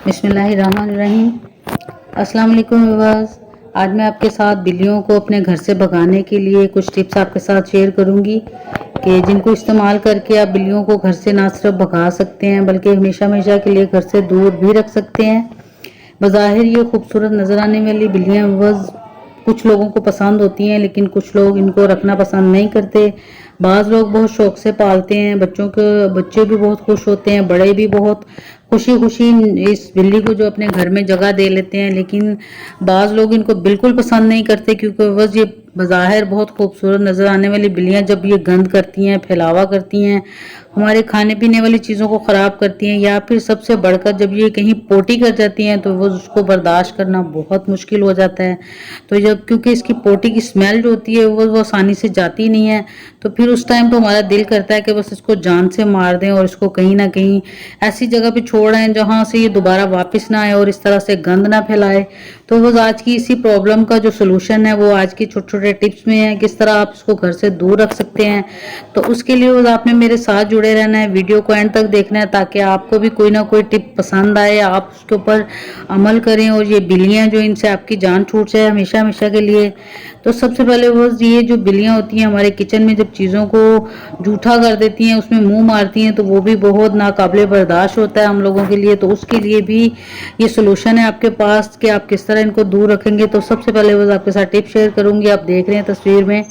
बिस्मिल्लाहिर्रहमानिर्रहीम। अस्सलाम वालेकुम व्यूअर्स। आज मैं आपके साथ बिल्लियों को अपने घर से भगाने के लिए कुछ टिप्स आपके साथ शेयर करूंगी कि जिनको इस्तेमाल करके आप बिल्लियों को घर से ना सिर्फ भगा सकते हैं बल्कि हमेशा हमेशा के लिए घर से दूर भी रख सकते हैं। बज़ाहिर ये खूबसूरत नज़र आने वाली बिल्लियाँ व्यूअर्स कुछ लोगों को पसंद होती हैं, लेकिन कुछ लोग इनको रखना पसंद नहीं करते। बाज़ लोग बहुत शौक से पालते हैं, बच्चे भी बहुत खुश होते हैं, बड़े भी बहुत खुशी खुशी इस बिल्ली को जो अपने घर में जगह दे लेते हैं। लेकिन बाज़ लोग इनको बिल्कुल पसंद नहीं करते क्योंकि बस ये बज़ाहिर बहुत खूबसूरत नज़र आने वाली बिल्लियाँ जब ये गंद करती हैं, फैलावा करती हैं, हमारे खाने पीने वाली चीज़ों को ख़राब करती हैं, या फिर सबसे बढ़कर जब ये कहीं पोटी कर जाती हैं तो वो उसको बर्दाश्त करना बहुत मुश्किल हो जाता है। तो जब क्योंकि इसकी पोटी की स्मेल जो होती है वो आसानी से जाती नहीं है, तो फिर उस टाइम तो हमारा दिल करता है कि बस इसको जान से मार दें और इसको कहीं ना कहीं ऐसी जगह पे छोड़ आएं जहाँ से ये दोबारा वापस ना आए और इस तरह से गंद ना फैलाए। तो वो आज की इसी प्रॉब्लम का जो सोल्यूशन है वो आज की छोटे छोटे टिप्स में है, किस तरह आप इसको घर से दूर रख सकते हैं। तो उसके लिए वो आपने मेरे साथ जुड़े रहना है, वीडियो को एंड तक देखना है ताकि आपको भी कोई ना कोई टिप पसंद आए, आप उसके ऊपर अमल करें और ये बिल्लियाँ जो इनसे आपकी जान छूट जाए हमेशा हमेशा के लिए। तो सबसे पहले वो ये जो बिल्लियाँ होती हैं हमारे किचन में जब चीज़ों को जूठा कर देती हैं, उसमें मुंह मारती हैं, तो वो भी बहुत नाकाबिले बर्दाश्त होता है हम लोगों के लिए। तो उसके लिए भी ये सोल्यूशन है आपके पास कि आप किस तरह इनको दूर रखेंगे। तो सबसे पहले वो आपके साथ टिप शेयर करूंगी। आप देख रहे हैं तस्वीर में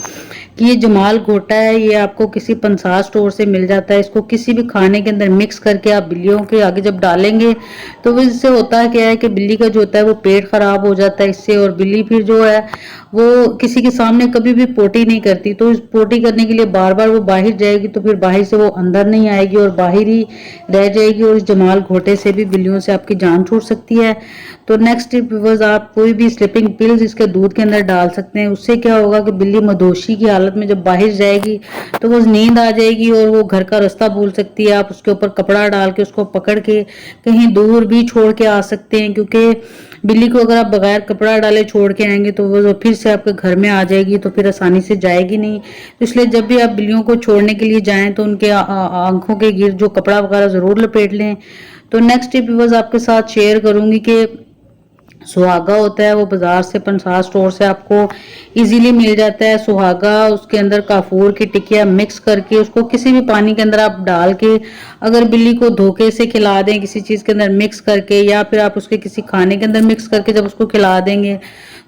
कि ये जमाल घोटा है, ये आपको किसी पंसार स्टोर से मिल जाता है। इसको किसी भी खाने के अंदर मिक्स करके आप बिल्लियों के आगे जब डालेंगे तो वो इससे होता है क्या है कि बिल्ली का जो होता है वो पेट खराब हो जाता है इससे, और बिल्ली फिर जो है वो किसी के सामने कभी भी पोटी नहीं करती। तो इस पोटी करने के लिए बार बार वो बाहर जाएगी तो फिर बाहर से वो अंदर नहीं आएगी और बाहर ही रह जाएगी, और इस जमाल घोटे से भी बिल्लियों से आपकी जान छूट सकती है। तो नेक्स्ट टिप व्यूअर्स, आप कोई भी स्लीपिंग पिल्स इसके दूध के अंदर डाल सकते हैं। उससे क्या होगा कि बिल्ली मदोशी की हालत में जब बाहर जाएगी तो वो नींद आ जाएगी और वो घर का रास्ता भूल सकती है। आप उसके ऊपर कपड़ा डाल के उसको पकड़ के कहीं दूर भी छोड़ के आ सकते हैं, क्योंकि बिल्ली को अगर आप बगैर कपड़ा डाले छोड़ के आएंगे तो वो फिर से आपके घर में आ जाएगी, तो फिर आसानी से जाएगी नहीं। तो इसलिए जब भी आप बिल्लियों को छोड़ने के लिए जाएं तो उनके आंखों के गिर्द जो कपड़ा वगैरह जरूर लपेट लें। तो नेक्स्ट टिप बस आपके साथ शेयर करूंगी कि सुहागा होता है, वो बाजार से पंसार स्टोर से आपको इजीली मिल जाता है। सुहागा, उसके अंदर काफूर की टिकिया मिक्स करके उसको किसी भी पानी के अंदर आप डाल के अगर बिल्ली को धोखे से खिला दें किसी चीज़ के अंदर मिक्स करके, या फिर आप उसके किसी खाने के अंदर मिक्स करके जब उसको खिला देंगे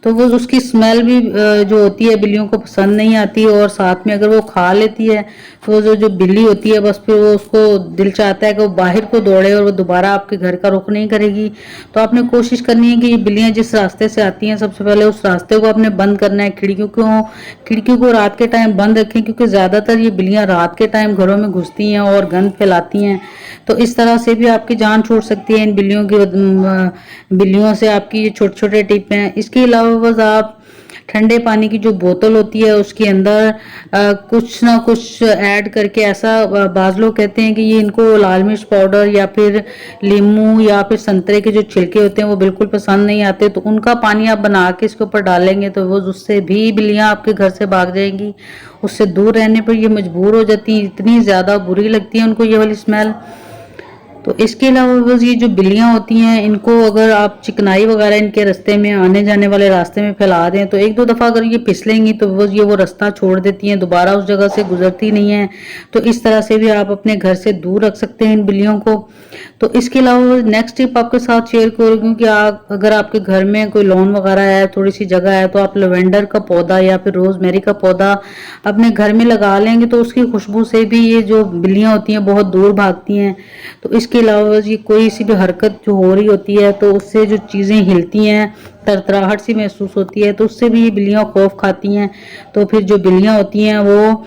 तो वो उसकी स्मेल भी जो होती है बिल्लियों को पसंद नहीं आती, और साथ में अगर वो खा लेती है तो वो जो जो बिल्ली होती है बस फिर वो उसको दिल चाहता है कि वो बाहर को दौड़े और वो दोबारा आपके घर का रुख नहीं करेगी। तो आपने कोशिश करनी है कि ये बिल्लियाँ जिस रास्ते से आती हैं सबसे पहले उस रास्ते को आपने बंद करना है। खिड़कियों को रात के टाइम बंद रखें, क्योंकि ज़्यादातर ये बिल्लियाँ रात के टाइम घरों में घुसती हैं और गंद फैलाती हैं। तो इस तरह से भी आपकी जान छूट सकती है इन बिल्लियों से। आपकी ये छोटे छोटे टिप हैं। इसके अलावा बस आप ठंडे पानी की जो बोतल होती है उसके अंदर कुछ ना कुछ ऐड करके, ऐसा बाज लोग कहते हैं कि ये इनको लाल मिर्च पाउडर या फिर नींबू या फिर संतरे के जो छिलके होते हैं वो बिल्कुल पसंद नहीं आते, तो उनका पानी आप बना के इसके ऊपर डालेंगे तो वो उससे भी बिल्लियां आपके घर से भाग जाएंगी। उससे दूर रहने पर ये मजबूर हो जाती हैं, इतनी ज़्यादा बुरी लगती है उनको ये वाली स्मेल। तो इसके अलावा बस ये जो बिल्लियाँ होती हैं इनको अगर आप चिकनाई वगैरह इनके रास्ते में आने जाने वाले रास्ते में फैला दें तो एक दो दफ़ा अगर ये फिसलेंगी तो बस ये वो रास्ता छोड़ देती हैं, दोबारा उस जगह से गुजरती नहीं है। तो इस तरह से भी आप अपने घर से दूर रख सकते हैं इन बिल्लियों को। तो इसके अलावा नेक्स्ट टिप आपके साथ शेयर करूँगी कि अगर आपके घर में कोई लॉन वगैरह है, थोड़ी सी जगह है, तो आप लेवेंडर का पौधा या फिर रोजमेरी का पौधा अपने घर में लगा लेंगे तो उसकी खुशबू से भी ये जो बिल्लियाँ होती हैं बहुत दूर भागती हैं। तो इसके अलावा ये कोई सी भी हरकत जो हो रही होती है तो उससे जो चीज़ें हिलती हैं, तरतराहट सी महसूस होती है, तो उससे भी ये बिल्लियाँ खौफ खाती हैं। तो फिर जो बिल्लियाँ होती हैं वो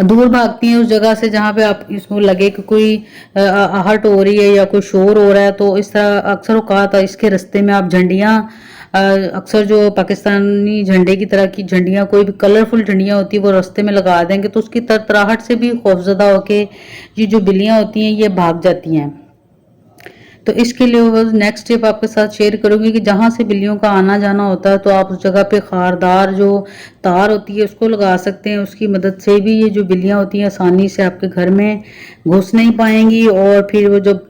दूर भागती हैं उस जगह से जहाँ पे आप इसको लगे कि कोई आहट हो रही है या कोई शोर हो रहा है। तो इस तरह अक्सर औकात इसके रास्ते में आप झंडियाँ, अक्सर जो पाकिस्तानी झंडे की तरह की झंडियाँ, कोई भी कलरफुल झंडियाँ होती है वो रास्ते में लगा देंगे तो उसकी तरतराहट से भी खौफजदा होके ये जो बिल्लियाँ होती हैं ये भाग जाती हैं। तो इसके लिए बस नेक्स्ट टिप आपके साथ शेयर करूंगी कि जहाँ से बिल्लियों का आना जाना होता है तो आप उस जगह पे खारदार जो तार होती है उसको लगा सकते हैं। उसकी मदद से भी ये जो बिल्लियाँ होती हैं आसानी से आपके घर में घुस नहीं पाएंगी, और फिर वो जब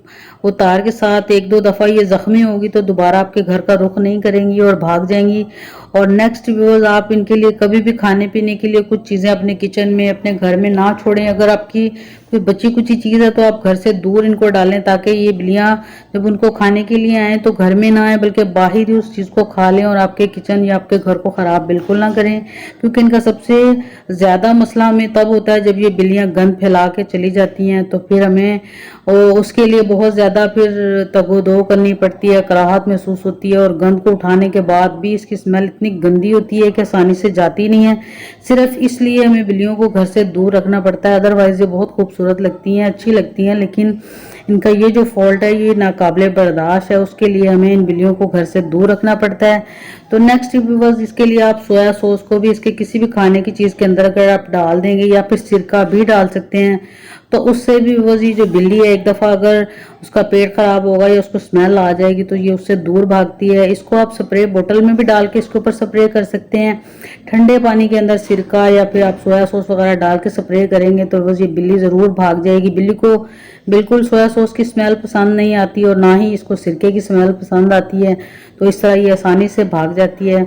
वो तार के साथ एक दो दफ़ा ये ज़ख्मी होगी तो दोबारा आपके घर का रुख नहीं करेंगी और भाग जाएंगी। और नेक्स्ट व्यूअर्स, आप इनके लिए कभी भी खाने पीने के लिए कुछ चीज़ें अपने किचन में अपने घर में ना छोड़ें। अगर आपकी कोई बची कुची चीज़ है तो आप घर से दूर इनको डालें, ताकि ये बिल्लियाँ जब उनको खाने के लिए आएँ तो घर में ना आए बल्कि बाहर ही उस चीज़ को खा लें और आपके किचन या आपके घर को ख़राब बिल्कुल ना करें। क्योंकि इनका सबसे ज़्यादा मसला हमें तब होता है जब ये बिल्लियाँ गंद फैला के चली जाती हैं, तो फिर हमें उसके लिए बहुत ज़्यादा फिर तगोदो करनी पड़ती है, कराहत महसूस होती है। और गंद को उठाने के बाद भी इसकी स्मेल इतनी गंदी होती है कि आसानी से जाती नहीं है। सिर्फ इसलिए हमें बिल्लियों को घर से दूर रखना पड़ता है। अदरवाइज ये बहुत खूबसूरत लगती हैं, अच्छी लगती हैं, लेकिन इनका ये जो फॉल्ट है ये नाकाबिले बर्दाश्त है, उसके लिए हमें इन बिल्लियों को घर से दूर रखना पड़ता है। तो नेक्स्ट व्यूअर्स, इसके लिए आप सोया सॉस को भी इसके किसी भी खाने की चीज़ के अंदर अगर आप डाल देंगे या फिर सिरका भी डाल सकते हैं, तो उससे भी व्यूअर्स ये जो बिल्ली है एक दफ़ा अगर उसका पेट खराब होगा या उसको स्मेल आ जाएगी तो ये उससे दूर भागती है। इसको आप स्प्रे बोतल में भी डाल के इसके ऊपर स्प्रे कर सकते हैं। ठंडे पानी के अंदर सिरका या फिर आप सोया सॉस वगैरह डाल के स्प्रे करेंगे तो बस ये बिल्ली ज़रूर भाग जाएगी। बिल्ली को बिल्कुल सोया सॉस की स्मेल पसंद नहीं आती और ना ही इसको सिरके की स्मेल पसंद आती है, तो इस तरह ये आसानी से भाग जाती है।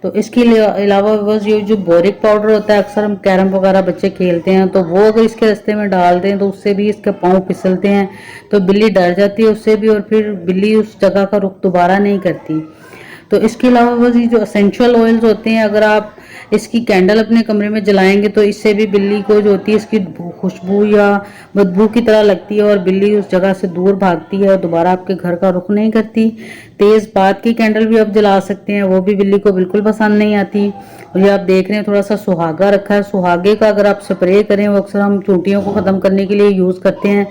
तो इसके अलावा बस ये जो बोरिक पाउडर होता है, अक्सर हम कैरम वगैरह बच्चे खेलते हैं तो वो अगर इसके रास्ते में डाल दें तो उससे भी इसके पाँव फिसलते हैं, तो बिल्ली डर जाती है उससे भी और फिर बिल्ली उस जगह का रुख दोबारा नहीं करती। तो इसके अलावा बस ये जो असेंशियल ऑयल्स होते हैं, अगर आप इसकी कैंडल अपने कमरे में जलाएंगे तो इससे भी बिल्ली को जो होती है इसकी खुशबू या बदबू की तरह लगती है और बिल्ली उस जगह से दूर भागती है और दोबारा आपके घर का रुख नहीं करती। तेज़ बात की कैंडल भी आप जला सकते हैं, वो भी बिल्ली को बिल्कुल पसंद नहीं आती। और ये आप देख रहे हैं थोड़ा सा सुहागा रखा है, सुहागे का अगर आप स्प्रे करें, वो अक्सर हम चूंटियों को ख़त्म करने के लिए यूज़ करते हैं,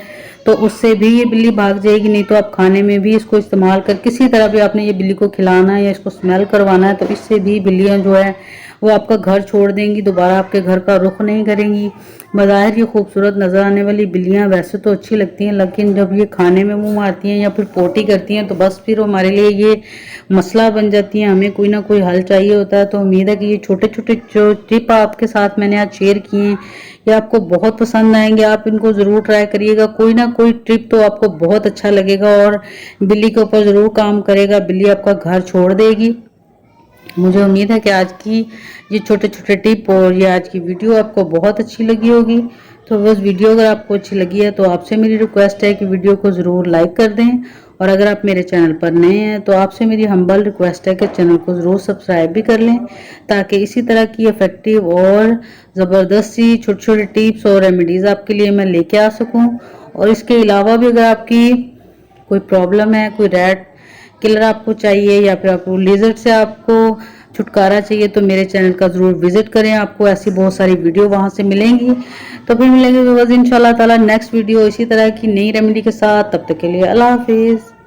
तो उससे भी ये बिल्ली भाग जाएगी। नहीं तो आप खाने में भी इसको इस्तेमाल कर किसी तरह भी आपने ये बिल्ली को खिलाना है या इसको स्मेल करवाना है, तो इससे भी बिल्लियाँ जो है वो आपका घर छोड़ देंगी, दोबारा आपके घर का रुख नहीं करेंगी। बज़ाहिर ये खूबसूरत नज़र आने वाली बिल्लियाँ वैसे तो अच्छी लगती हैं, लेकिन जब ये खाने में मुंह मारती हैं या फिर पोटी करती हैं तो बस फिर हमारे लिए ये मसला बन जाती हैं। हमें कोई ना कोई हल चाहिए होता है। तो उम्मीद है कि ये छोटे छोटे जो टिप आपके साथ मैंने आज शेयर किए हैं ये आपको बहुत पसंद आएंगे। आप इनको ज़रूर ट्राई करिएगा, कोई ना कोई ट्रिप तो आपको बहुत अच्छा लगेगा और बिल्ली के ऊपर ज़रूर काम करेगा, बिल्ली आपका घर छोड़ देगी। मुझे उम्मीद है कि आज की ये छोटे छोटे टिप और ये आज की वीडियो आपको बहुत अच्छी लगी होगी। तो बस वीडियो अगर आपको अच्छी लगी है तो आपसे मेरी रिक्वेस्ट है कि वीडियो को ज़रूर लाइक कर दें, और अगर आप मेरे चैनल पर नए हैं तो आपसे मेरी हम्बल रिक्वेस्ट है कि चैनल को ज़रूर सब्सक्राइब भी कर लें, ताकि इसी तरह की इफ़ेक्टिव और ज़बरदस्त सी छोटे छोटे टिप्स और रेमेडीज़ आपके लिए मैं लेके आ सकूँ। और इसके अलावा भी अगर आपकी कोई प्रॉब्लम है, कोई रैट किलर आपको चाहिए या फिर आपको लेजर से आपको छुटकारा चाहिए, तो मेरे चैनल का ज़रूर विजिट करें, आपको ऐसी बहुत सारी वीडियो वहां से मिलेंगी। तो फिर मिलेंगे इंशाल्लाह ताला नेक्स्ट वीडियो इसी तरह की नई रेमेडी के साथ। तब तक के लिए अल्लाह हाफिज़।